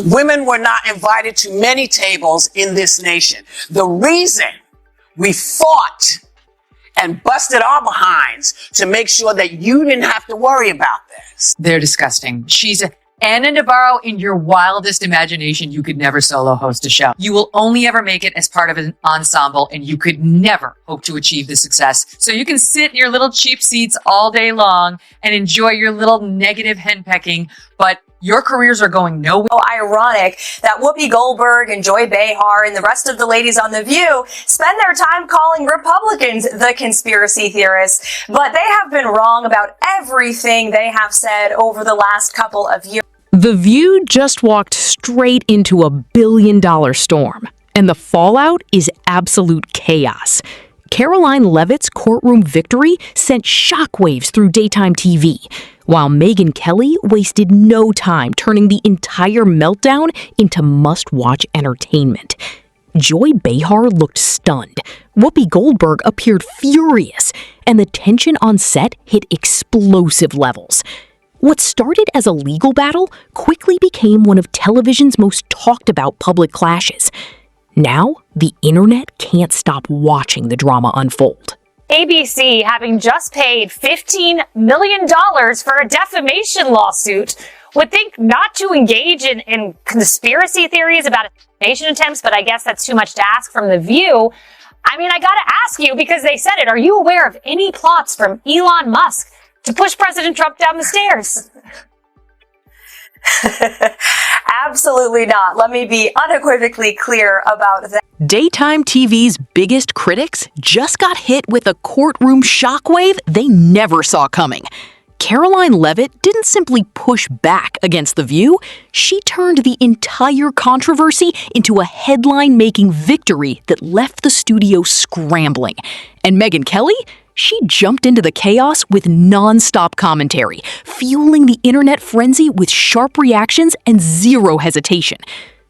Women were not invited to many tables in this nation. The reason we fought and busted our behinds to make sure that you didn't have to worry about this. They're disgusting. She's Anna Navarro, in your wildest imagination, you could never solo host a show. You will only ever make it as part of an ensemble, and you could never hope to achieve the success. So you can sit in your little cheap seats all day long and enjoy your little negative henpecking, but your careers are going nowhere. So ironic that Whoopi Goldberg and Joy Behar and the rest of the ladies on The View spend their time calling Republicans the conspiracy theorists, but they have been wrong about everything they have said over the last couple of years. The View just walked straight into $1 billion storm, and the fallout is absolute chaos. Karoline Leavitt's courtroom victory sent shockwaves through daytime TV, while Megyn Kelly wasted no time turning the entire meltdown into must-watch entertainment. Joy Behar looked stunned, Whoopi Goldberg appeared furious, and the tension on set hit explosive levels. What started as a legal battle quickly became one of television's most talked-about public clashes. Now, the internet can't stop watching the drama unfold. ABC, having just paid $15 million for a defamation lawsuit, would think not to engage in conspiracy theories about assassination attempts, but I guess that's too much to ask from The View. I mean, I gotta ask you, because they said it, are you aware of any plots from Elon Musk to push President Trump down the stairs? Absolutely not. Let me be unequivocally clear about that. Daytime TV's biggest critics just got hit with a courtroom shockwave they never saw coming. Karoline Leavitt didn't simply push back against The View, she turned the entire controversy into a headline-making victory that left the studio scrambling. And Megyn Kelly? She jumped into the chaos with non-stop commentary, fueling the internet frenzy with sharp reactions and zero hesitation.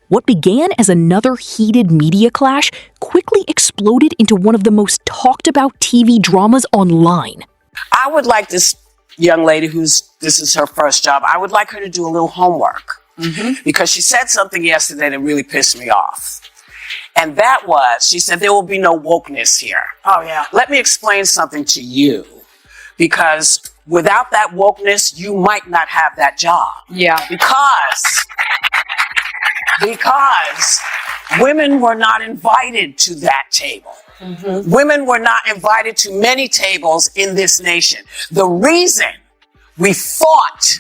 What began as another heated media clash quickly exploded into one of the most talked-about TV dramas online. I would like this young lady this is her first job, I would like her to do a little homework. Because she said something yesterday that really pissed me off. And that was, she said, there will be no wokeness here. Oh, yeah. Let me explain something to you. Because without that wokeness, you might not have that job. Yeah. Because women were not invited to that table. Women were not invited to many tables in this nation. The reason we fought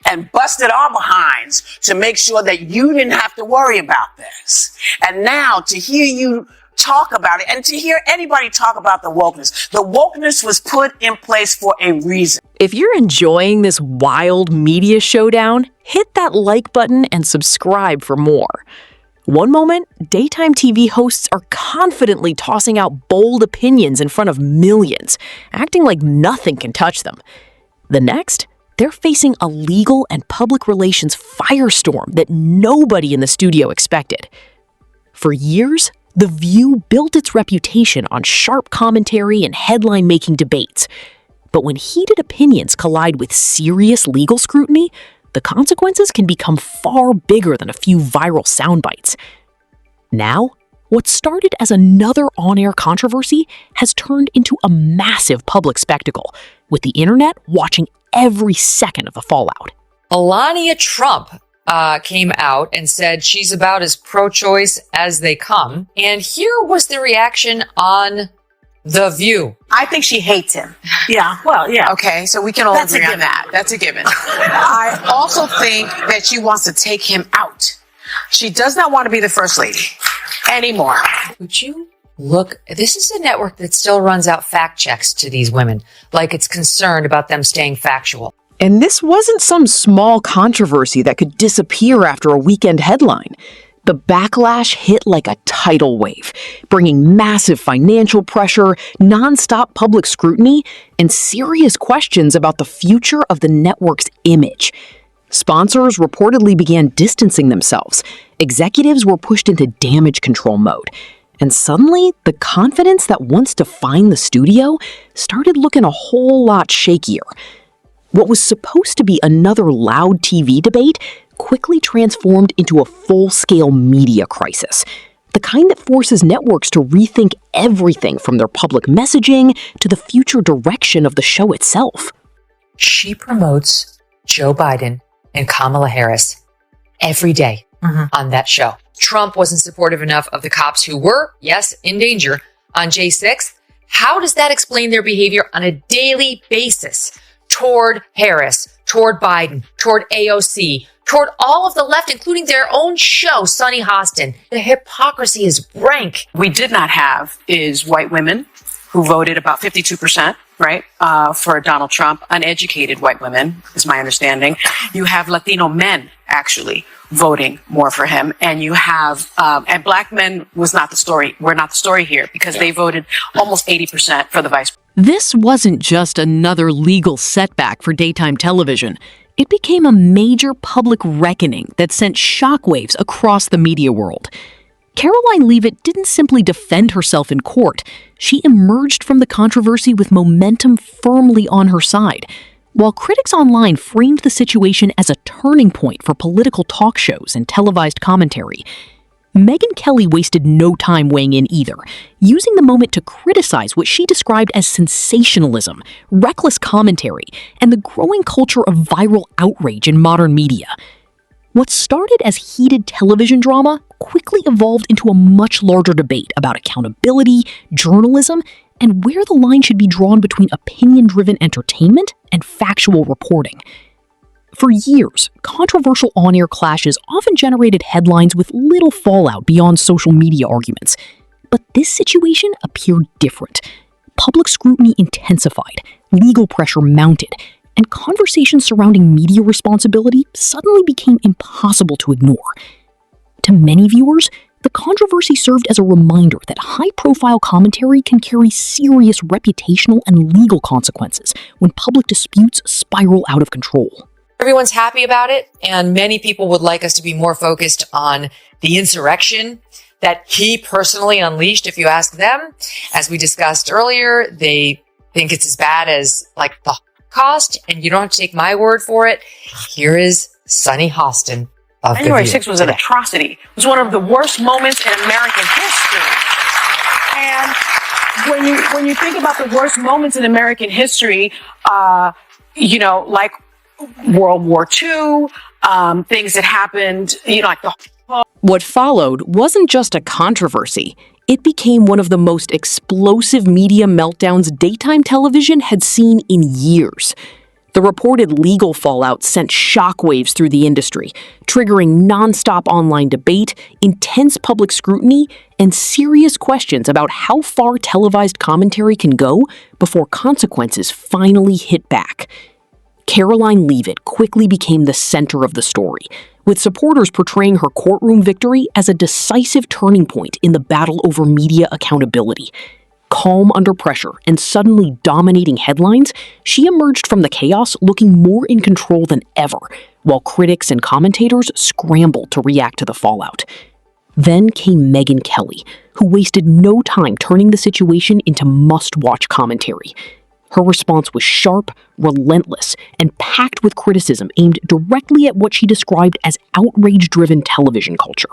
and busted our behinds to make sure that you didn't have to worry about this. And now to hear you talk about it and to hear anybody talk about the wokeness was put in place for a reason. If you're enjoying this wild media showdown, hit that like button and subscribe for more. One moment, daytime TV hosts are confidently tossing out bold opinions in front of millions, acting like nothing can touch them. The next, they're facing a legal and public relations firestorm that nobody in the studio expected. For years, The View built its reputation on sharp commentary and headline-making debates. But when heated opinions collide with serious legal scrutiny, the consequences can become far bigger than a few viral sound bites. Now, what started as another on-air controversy has turned into a massive public spectacle, with the internet watching every second of the fallout. Melania Trump came out and said she's about as pro-choice as they come. And here was the reaction on The View. I think she hates him. Yeah, well, yeah. Okay, so we can all agree on that. That's a given. I also think that she wants to take him out. She does not want to be the first lady anymore. Would you look? This is a network that still runs out fact checks to these women, like it's concerned about them staying factual. And this wasn't some small controversy that could disappear after a weekend headline. The backlash hit like a tidal wave, bringing massive financial pressure, nonstop public scrutiny, and serious questions about the future of the network's image. Sponsors reportedly began distancing themselves. Executives were pushed into damage control mode. And suddenly, the confidence that once defined the studio started looking a whole lot shakier. What was supposed to be another loud TV debate quickly transformed into a full-scale media crisis. The kind that forces networks to rethink everything from their public messaging to the future direction of the show itself. She promotes Joe Biden and Kamala Harris every day on that show. Trump wasn't supportive enough of the cops who were, yes, in danger on J6. How does that explain their behavior on a daily basis toward Harris, toward Biden, toward AOC, toward all of the left, including their own show, Sunny Hostin? The hypocrisy is rank. We did not have is white women who voted about 52%, right, for Donald Trump. Uneducated white women, is my understanding. You have Latino men, actually, voting more for him. And you have, and black men was not the story. We're not the story here because they voted almost 80% for the vice president. This wasn't just another legal setback for daytime television. It became a major public reckoning that sent shockwaves across the media world. Karoline Leavitt didn't simply defend herself in court. She emerged from the controversy with momentum firmly on her side. While critics online framed the situation as a turning point for political talk shows and televised commentary, Megyn Kelly wasted no time weighing in either, using the moment to criticize what she described as sensationalism, reckless commentary, and the growing culture of viral outrage in modern media. What started as heated television drama quickly evolved into a much larger debate about accountability, journalism, and where the line should be drawn between opinion-driven entertainment and factual reporting. For years, controversial on-air clashes often generated headlines with little fallout beyond social media arguments. But this situation appeared different. Public scrutiny intensified, legal pressure mounted, and conversations surrounding media responsibility suddenly became impossible to ignore. To many viewers, the controversy served as a reminder that high-profile commentary can carry serious reputational and legal consequences when public disputes spiral out of control. Everyone's happy about it, and many people would like us to be more focused on the insurrection that he personally unleashed. If you ask them, as we discussed earlier, they think it's as bad as like the Holocaust, and you don't have to take my word for it. Here is Sunny Hostin. January 6th was an atrocity. It was one of the worst moments in American history. And when you think about the worst moments in American history, like World War II, things that happened, like the... What followed wasn't just a controversy. It became one of the most explosive media meltdowns daytime television had seen in years. The reported legal fallout sent shockwaves through the industry, triggering nonstop online debate, intense public scrutiny, and serious questions about how far televised commentary can go before consequences finally hit back. Karoline Leavitt quickly became the center of the story, with supporters portraying her courtroom victory as a decisive turning point in the battle over media accountability. Calm under pressure and suddenly dominating headlines, she emerged from the chaos looking more in control than ever, while critics and commentators scrambled to react to the fallout. Then came Megyn Kelly, who wasted no time turning the situation into must-watch commentary. Her response was sharp, relentless, and packed with criticism aimed directly at what she described as outrage-driven television culture.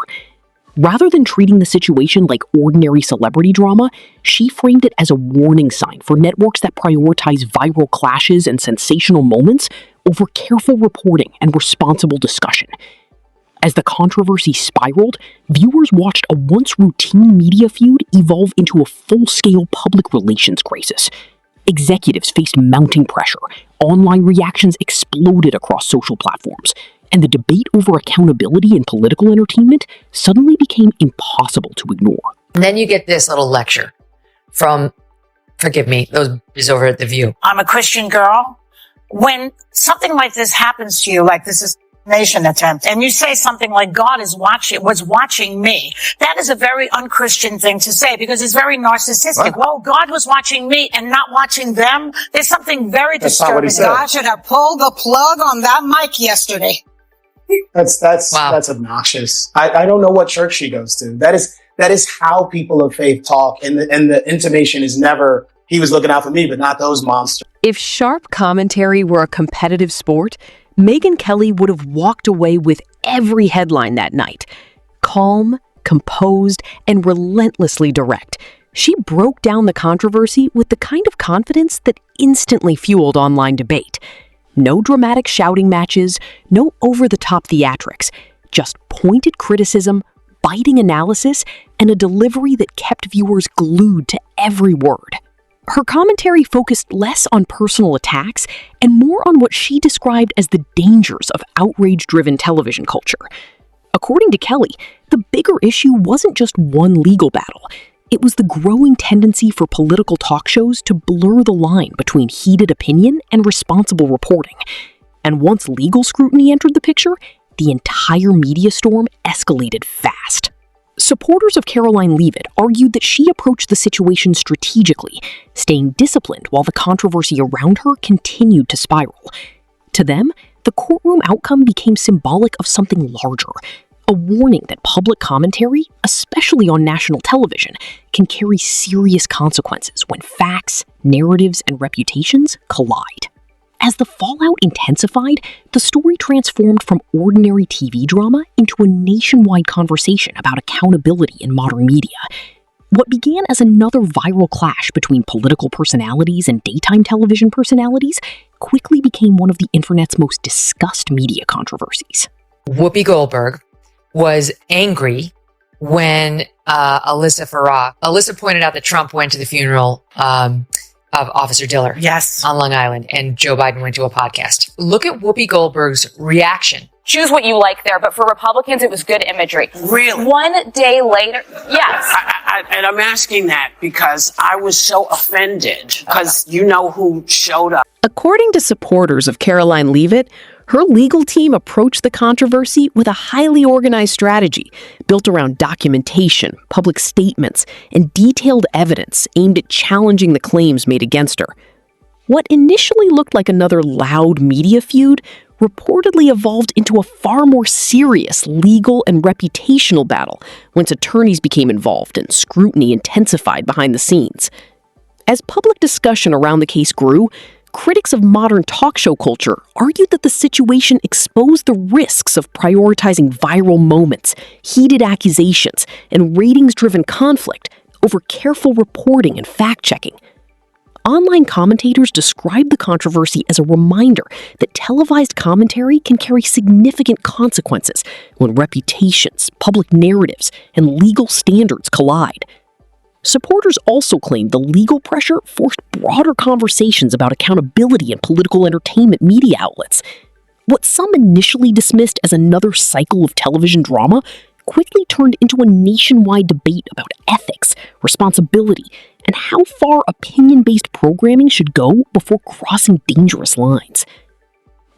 Rather than treating the situation like ordinary celebrity drama, she framed it as a warning sign for networks that prioritize viral clashes and sensational moments over careful reporting and responsible discussion. As the controversy spiraled, viewers watched a once routine media feud evolve into a full-scale public relations crisis. Executives faced mounting pressure, online reactions exploded across social platforms, and the debate over accountability in political entertainment suddenly became impossible to ignore. And then you get this little lecture from, forgive me, those is over at The View. I'm a Christian girl. When something like this happens to you, like this assassination attempt, and you say something like God was watching me, that is a very unchristian thing to say because it's very narcissistic. What? Well, God was watching me and not watching them. There's something very disturbing. God should have pulled the plug on that mic yesterday. That's obnoxious. I don't know what church she goes to. That is how people of faith talk, and the intimation is never, he was looking out for me, but not those monsters. If sharp commentary were a competitive sport, Megyn Kelly would have walked away with every headline that night. Calm, composed, and relentlessly direct, she broke down the controversy with the kind of confidence that instantly fueled online debate. No dramatic shouting matches, no over-the-top theatrics, just pointed criticism, biting analysis, and a delivery that kept viewers glued to every word. Her commentary focused less on personal attacks and more on what she described as the dangers of outrage-driven television culture. According to Kelly, the bigger issue wasn't just one legal battle. It was the growing tendency for political talk shows to blur the line between heated opinion and responsible reporting. And once legal scrutiny entered the picture, the entire media storm escalated fast. Supporters of Karoline Leavitt argued that she approached the situation strategically, staying disciplined while the controversy around her continued to spiral. To them, the courtroom outcome became symbolic of something larger, a warning that public commentary, especially on national television, can carry serious consequences when facts, narratives, and reputations collide. As the fallout intensified, the story transformed from ordinary TV drama into a nationwide conversation about accountability in modern media. What began as another viral clash between political personalities and daytime television personalities quickly became one of the internet's most discussed media controversies. Whoopi Goldberg was angry when Alyssa pointed out that Trump went to the funeral of Officer Diller on Long Island, and Joe Biden went to a podcast. Look at Whoopi Goldberg's reaction. Choose what you like there, but for Republicans, it was good imagery. Really? One day later, yes. And I'm asking that because I was so offended because you know who showed up. According to supporters of Karoline Leavitt, her legal team approached the controversy with a highly organized strategy built around documentation, public statements, and detailed evidence aimed at challenging the claims made against her. What initially looked like another loud media feud reportedly evolved into a far more serious legal and reputational battle once attorneys became involved and scrutiny intensified behind the scenes. As public discussion around the case grew, critics of modern talk show culture argued that the situation exposed the risks of prioritizing viral moments, heated accusations, and ratings-driven conflict over careful reporting and fact-checking. Online commentators described the controversy as a reminder that televised commentary can carry significant consequences when reputations, public narratives, and legal standards collide. Supporters also claimed the legal pressure forced broader conversations about accountability in political entertainment media outlets. What some initially dismissed as another cycle of television drama quickly turned into a nationwide debate about ethics, responsibility, and how far opinion-based programming should go before crossing dangerous lines.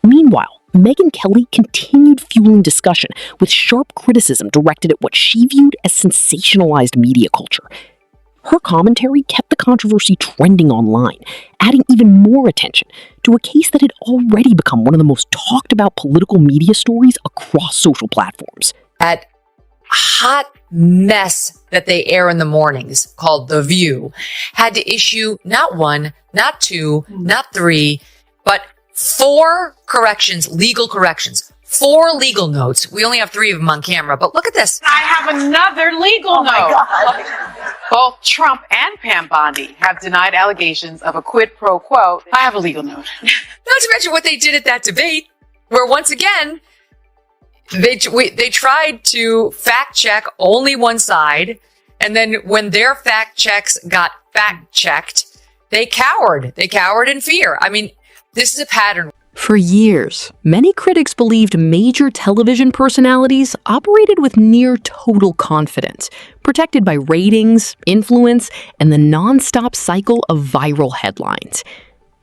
Meanwhile, Megyn Kelly continued fueling discussion with sharp criticism directed at what she viewed as sensationalized media culture. Her commentary kept the controversy trending online, adding even more attention to a case that had already become one of the most talked about political media stories across social platforms. At hot mess that they air in the mornings called The View had to issue not one, not two, not three, but 4 corrections, legal corrections. 4 legal notes. We only have 3 of them on camera, but look at this. I have another legal note. Both Trump and Pam Bondi have denied allegations of a quid pro quo. I have a legal note. Not to mention what they did at that debate, where once again, they tried to fact check only one side, and then when their fact checks got fact checked, they cowered. They cowered in fear. I mean, this is a pattern. For years, many critics believed major television personalities operated with near total confidence, protected by ratings, influence, and the non-stop cycle of viral headlines.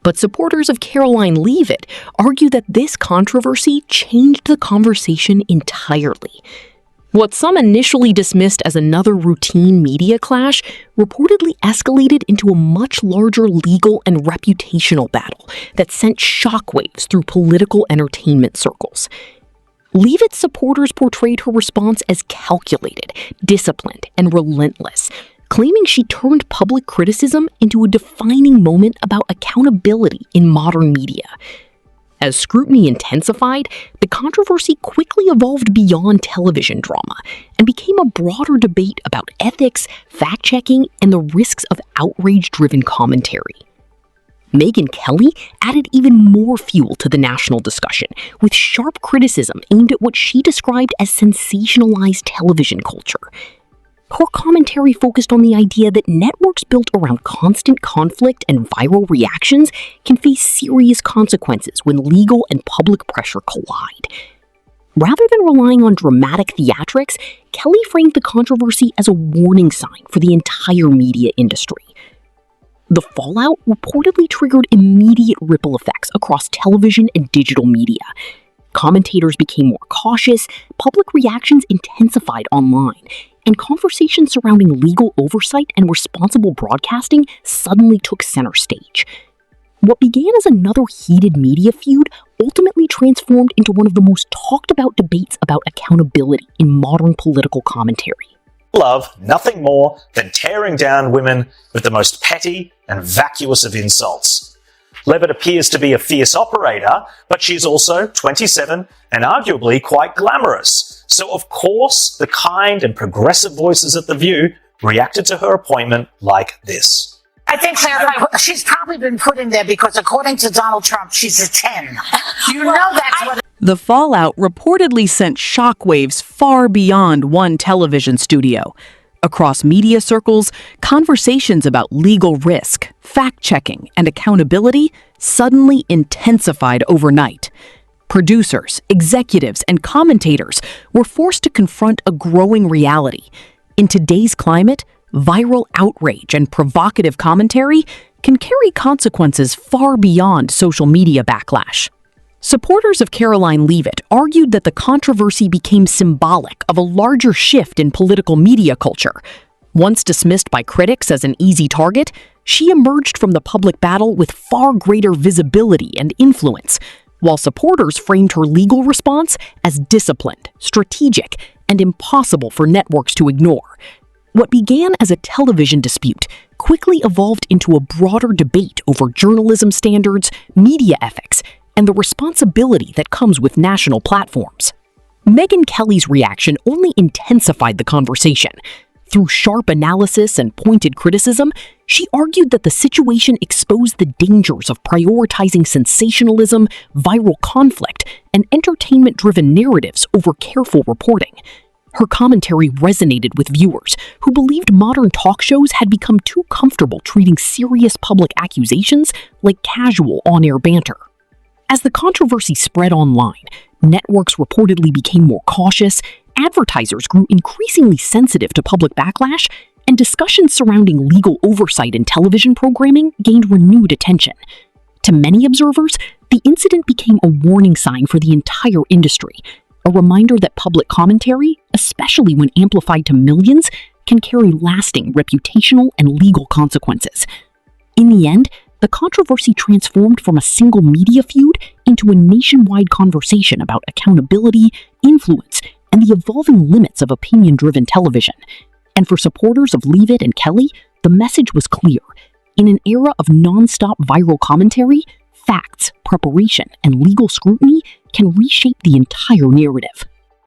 But supporters of Karoline Leavitt argue that this controversy changed the conversation entirely. What some initially dismissed as another routine media clash reportedly escalated into a much larger legal and reputational battle that sent shockwaves through political entertainment circles. Leavitt's supporters portrayed her response as calculated, disciplined, and relentless, claiming she turned public criticism into a defining moment about accountability in modern media. As scrutiny intensified, the controversy quickly evolved beyond television drama and became a broader debate about ethics, fact-checking, and the risks of outrage-driven commentary. Megyn Kelly added even more fuel to the national discussion, with sharp criticism aimed at what she described as sensationalized television culture. Her commentary focused on the idea that networks built around constant conflict and viral reactions can face serious consequences when legal and public pressure collide. Rather than relying on dramatic theatrics, Kelly framed the controversy as a warning sign for the entire media industry. The fallout reportedly triggered immediate ripple effects across television and digital media. Commentators became more cautious, public reactions intensified online, and conversations surrounding legal oversight and responsible broadcasting suddenly took center stage. What began as another heated media feud ultimately transformed into one of the most talked about debates about accountability in modern political commentary. Love nothing more than tearing down women with the most petty and vacuous of insults. Leavitt appears to be a fierce operator, but she's also 27 and arguably quite glamorous. So of course, the kind and progressive voices at The View reacted to her appointment like this. I think she's probably been put in there because according to Donald Trump, she's a 10. You know that's what... The fallout reportedly sent shockwaves far beyond one television studio. Across media circles, conversations about legal risk, fact-checking, and accountability suddenly intensified overnight. Producers, executives, and commentators were forced to confront a growing reality. In today's climate, viral outrage and provocative commentary can carry consequences far beyond social media backlash. Supporters of Karoline Leavitt argued that the controversy became symbolic of a larger shift in political media culture. Once dismissed by critics as an easy target, she emerged from the public battle with far greater visibility and influence, while supporters framed her legal response as disciplined, strategic, and impossible for networks to ignore. What began as a television dispute quickly evolved into a broader debate over journalism standards, media ethics, and the responsibility that comes with national platforms. Megyn Kelly's reaction only intensified the conversation. Through sharp analysis and pointed criticism, she argued that the situation exposed the dangers of prioritizing sensationalism, viral conflict, and entertainment-driven narratives over careful reporting. Her commentary resonated with viewers who believed modern talk shows had become too comfortable treating serious public accusations like casual on-air banter. As the controversy spread online, networks reportedly became more cautious, advertisers grew increasingly sensitive to public backlash, and discussions surrounding legal oversight in television programming gained renewed attention. To many observers, the incident became a warning sign for the entire industry, a reminder that public commentary, especially when amplified to millions, can carry lasting reputational and legal consequences. In the end, the controversy transformed from a single media feud into a nationwide conversation about accountability, influence, and the evolving limits of opinion-driven television. And for supporters of Leavitt and Kelly, the message was clear. In an era of non-stop viral commentary, facts, preparation, and legal scrutiny can reshape the entire narrative.